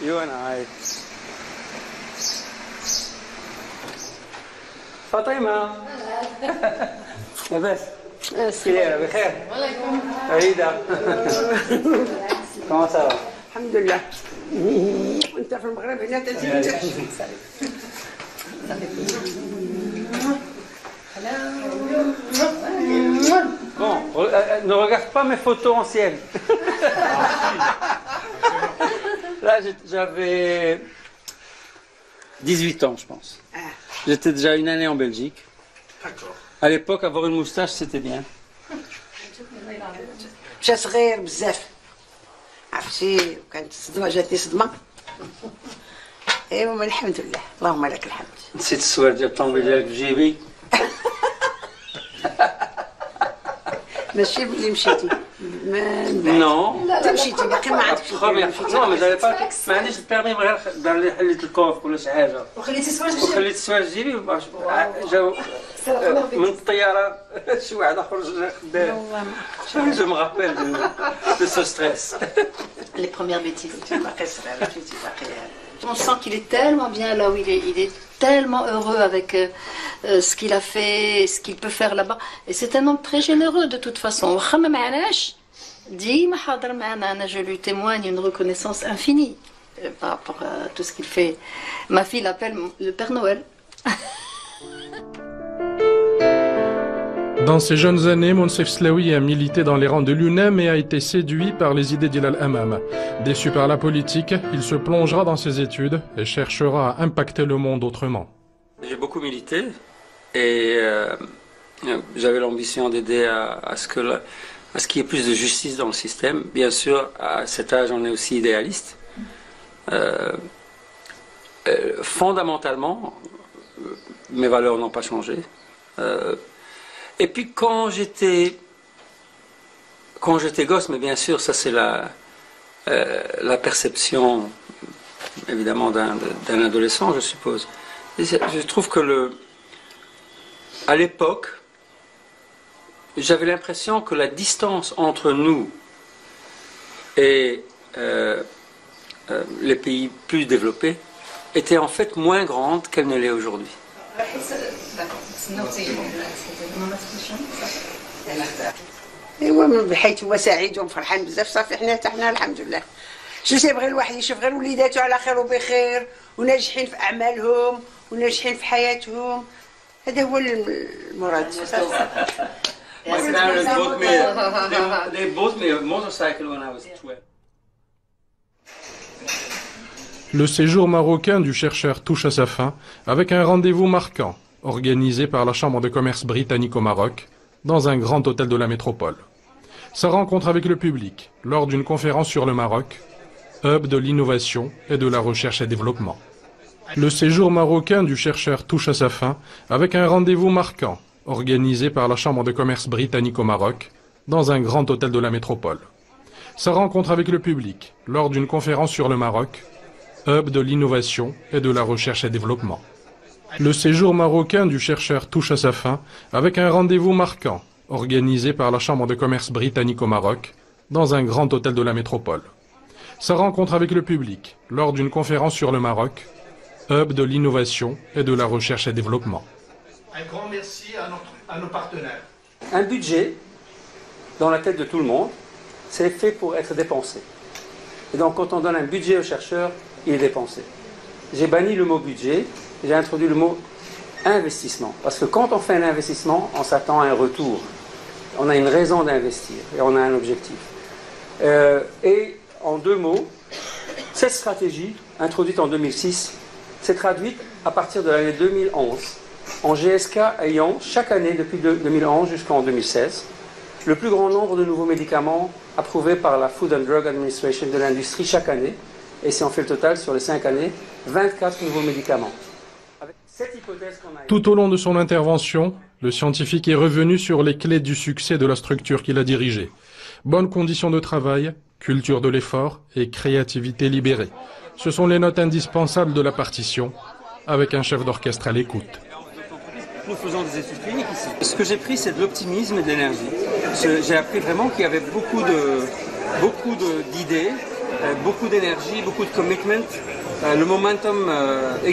You and I. فاطمة لاباس كي دايرة بخير عيدة كما صافا الحمد لله وانت في المغرب هنا تزيد Bon, ne regarde pas mes photos anciennes. Là, j'avais 18 ans, je pense. J'étais déjà une année en Belgique. À l'époque, avoir une moustache, c'était bien. مشى صغير بزاف عرفتي كانت الصدمه جاتني صدمه ايوا الحمد لله اللهم لك الحمد نسيت السوار ديال الطوموبيل ديالك في جيبي. ماشي بلي مشيتي Non. انت مشيتي باقي ما عندكش Non, mais j'avais pas. ما عنديش البيرمي من غير دار لي حليت الكوف ولا شي حاجه. وخليتي وخليت السوار في جيبي جاو من الطياره شي واحد اخر جا خدام. Je me rappelle de ce stress. Les premières bêtises. On sent qu'il est tellement bien là où il est. Il est tellement heureux avec ce qu'il a fait, ce qu'il peut faire là-bas. Et c'est un homme très généreux de toute façon. Je lui témoigne une reconnaissance infinie par rapport à tout ce qu'il fait. Ma fille l'appelle le Père Noël. Dans ses jeunes années, Monsef Slaoui a milité dans les rangs de l'UNEM et a été séduit par les idées d'Ilal Hamam. Déçu par la politique, il se plongera dans ses études et cherchera à impacter le monde autrement. J'ai beaucoup milité et j'avais l'ambition d'aider à ce qu'il y ait plus de justice dans le système. Bien sûr, à cet âge, on est aussi idéaliste. Fondamentalement, mes valeurs n'ont pas changé. Et puis quand j'étais gosse, mais bien sûr, ça c'est la perception évidemment d'un adolescent, je suppose. Et je trouve que à l'époque, j'avais l'impression que la distance entre nous et les pays plus développés était en fait moins grande qu'elle ne l'est aujourd'hui. ايوا من بحيث هو سعيد وفرحان بزاف صافي حنا الحمد لله شو تيبغي الواحد يشوف غير وليداتو على خير وبخير وناجحين في اعمالهم وناجحين في حياتهم هذا هو المراد. My parents they bought me a motorcycle when I was 12. Le séjour marocain du chercheur touche à sa fin avec un rendez-vous marquant organisé par la Chambre de commerce britannique au Maroc dans un grand hôtel de la métropole. Sa rencontre avec le public lors d'une conférence sur le Maroc, hub de l'innovation et de la recherche et développement. Le séjour marocain du chercheur touche à sa fin avec un rendez-vous marquant organisé par la Chambre de commerce britannique au Maroc dans un grand hôtel de la métropole. Sa rencontre avec le public lors d'une conférence sur le Maroc, hub de l'innovation et de la recherche et développement. Le séjour marocain du chercheur touche à sa fin avec un rendez-vous marquant organisé par la Chambre de commerce britannique au Maroc dans un grand hôtel de la métropole. Sa rencontre avec le public lors d'une conférence sur le Maroc, hub de l'innovation et de la recherche et développement. Un grand merci à nos partenaires. Un budget, dans la tête de tout le monde, c'est fait pour être dépensé. Et donc quand on donne un budget aux chercheurs, il est dépensé. J'ai banni le mot budget, j'ai introduit le mot investissement. Parce que quand on fait un investissement, on s'attend à un retour. On a une raison d'investir et on a un objectif. Et en deux mots, cette stratégie, introduite en 2006, s'est traduite à partir de l'année 2011 en GSK ayant chaque année depuis 2011 jusqu'en 2016 le plus grand nombre de nouveaux médicaments approuvés par la Food and Drug Administration de l'industrie chaque année. Et si on fait le total sur les 5 années, 24 nouveaux médicaments. Avec cette hypothèse qu'on a... Tout au long de son intervention, le scientifique est revenu sur les clés du succès de la structure qu'il a dirigée. Bonnes conditions de travail, culture de l'effort et créativité libérée. Ce sont les notes indispensables de la partition, avec un chef d'orchestre à l'écoute. Nous faisons des études cliniques ici. Ce que j'ai pris, c'est de l'optimisme et de l'énergie. J'ai appris vraiment qu'il y avait beaucoup d'idées beaucoup d'énergie, beaucoup de commitment. Le momentum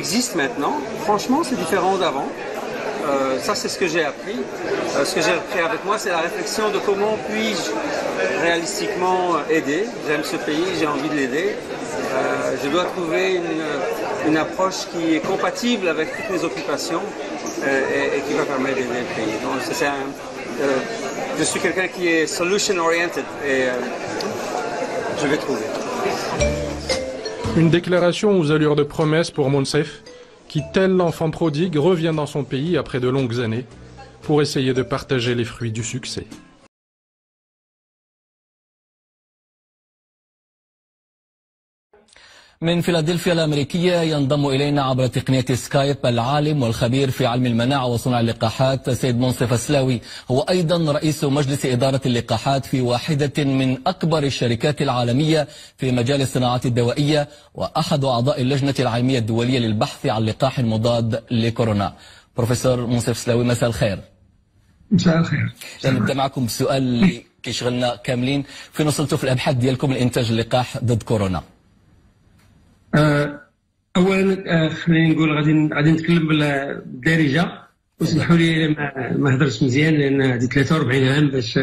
existe maintenant. Franchement, c'est différent d'avant. Ça, c'est ce que j'ai appris. Ce que j'ai appris avec moi, c'est la réflexion de comment puis-je réalistiquement aider. J'aime ce pays, j'ai envie de l'aider. Je dois trouver une approche qui est compatible avec toutes mes occupations et qui va permettre d'aider le pays. Donc, je suis quelqu'un qui est solution-oriented et je vais trouver. Une déclaration aux allures de promesse pour Monsef, qui, tel l'enfant prodigue, revient dans son pays après de longues années pour essayer de partager les fruits du succès. من فيلادلفيا الأمريكية ينضم إلينا عبر تقنية سكايب العالم والخبير في علم المناعة وصنع اللقاحات سيد منصف السلاوي، هو أيضا رئيس مجلس إدارة اللقاحات في واحدة من أكبر الشركات العالمية في مجال الصناعات الدوائية وأحد أعضاء اللجنة العلمية الدولية للبحث عن لقاح مضاد لكورونا. بروفيسور منصف السلاوي، مساء الخير. مساء الخير. نبدأ معكم بسؤال اللي كيشغلنا كاملين، فين وصلتوا في الأبحاث ديالكم لإنتاج اللقاح ضد كورونا؟ اولا خليني نقول غادي نتكلم بالدارجه، وسمحوا لي ما هضرتش مزيان لان هذه 43 عام باش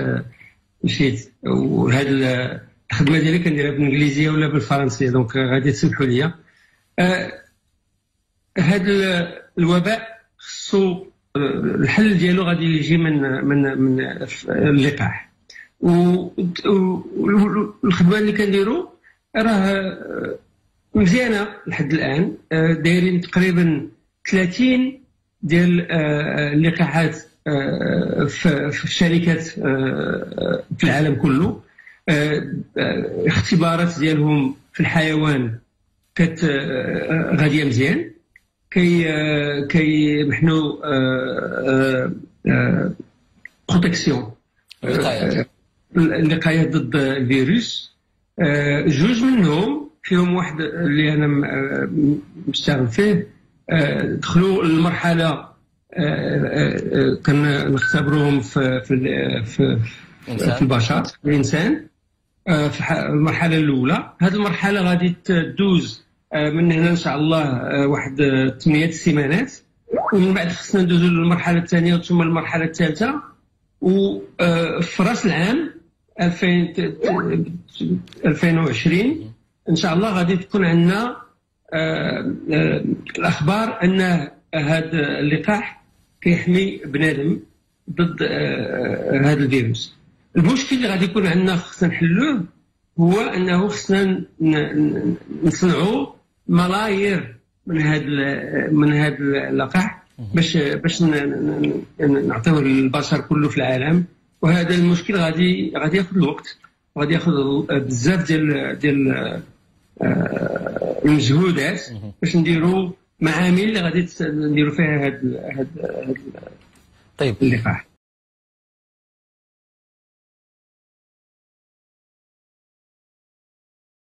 مشيت، وهذه الخدمه ديالي كنديرها بالانجليزيه ولا بالفرنسيه، دونك غادي تسمحوا لي. هذا الوباء خصو الحل ديالو غادي يجي من اللقاح، والخدمه اللي كنديرو راه مزيانه لحد الان. دايرين تقريبا 30 ديال اللقاحات في الشركات في العالم كله. اختبارات ديالهم في الحيوان كانت غاديه مزيان، كيمحنوا بروتيكسيون الوقايات ضد الفيروس. جوج منهم فيهم واحد اللي انا مشتغل فيه دخلوا المرحله كنختبروهم في البشر، في الانسان، في المرحله الاولى. هذه المرحله غادي تدوز من هنا ان شاء الله واحد 8 سيمانات، ومن بعد خصنا ندوزو للمرحله الثانيه ثم المرحله الثالثه. وفي راس العام 2020 ان شاء الله غادي تكون عندنا الاخبار ان هذا اللقاح كيحمي بنادم ضد هذا الفيروس. المشكل اللي غادي يكون عندنا خصنا نحلوه هو انه خصنا نصنعوا ملايير من هذا اللقاح باش نعطيوه للبشر كله في العالم. وهذا المشكل غادي ياخذ الوقت، وغادي ياخذ بزاف ديال المجهودات باش نديروا معامل اللي غادي نديروا فيها هذا طيب اللقاح.